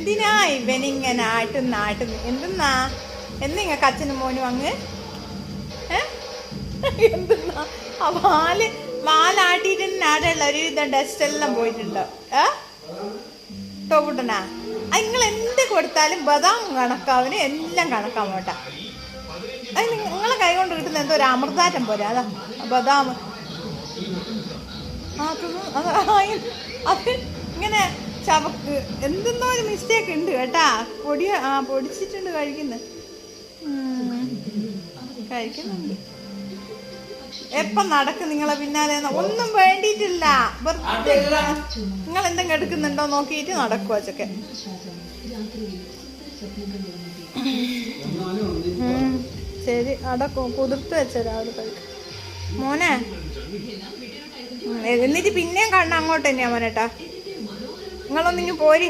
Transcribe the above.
എന്തിനാ ഇവനിങ്ങനെ ആട്ടും എന്തെന്നാ എന്നിങ്ങക്ക് അച്ഛനും മോനും അങ്ങ് എന്തെന്നാ ആ വാലാട്ടിട്ട് ആടുള്ള ഒരു ഇത് ഡസ്റ്റ് എല്ലാം പോയിട്ടുണ്ടോ ടോക്കൂട്ടനാ നിങ്ങൾ എന്ത് കൊടുത്താലും ബദാം കണക്കാവിന് എല്ലാം കണക്കാൻ പോട്ട അത് നിങ്ങളെ കൈ കൊണ്ട് കിട്ടുന്ന എന്തോ ഒരു അമൃതാറ്റം പോലെ അതാ ബദാം അത് ഇങ്ങനെ ചവക്ക് എന്തെന്നോ ഒരു മിസ്റ്റേക്ക് ഉണ്ട് കേട്ടാ പൊടിച്ചിട്ടുണ്ട് കഴിക്കുന്നുണ്ട് എപ്പം നടക്കും നിങ്ങളെ പിന്നാലെ ഒന്നും വേണ്ടിയിട്ടില്ല വെറുതെ നിങ്ങൾ എന്തെങ്കിലും എടുക്കുന്നുണ്ടോ നോക്കിയിട്ട് നടക്കുവോ ചൊക്കെ ശരി അവിടെ കുതിർത്ത് വെച്ചരാ അവിടെ കഴിക്കും മോനെ എന്നിട്ട് പിന്നെയും കണ്ണ അങ്ങോട്ട് തന്നെയാ മോനേട്ടാ നിങ്ങളൊന്നിങ്ങ് പോരി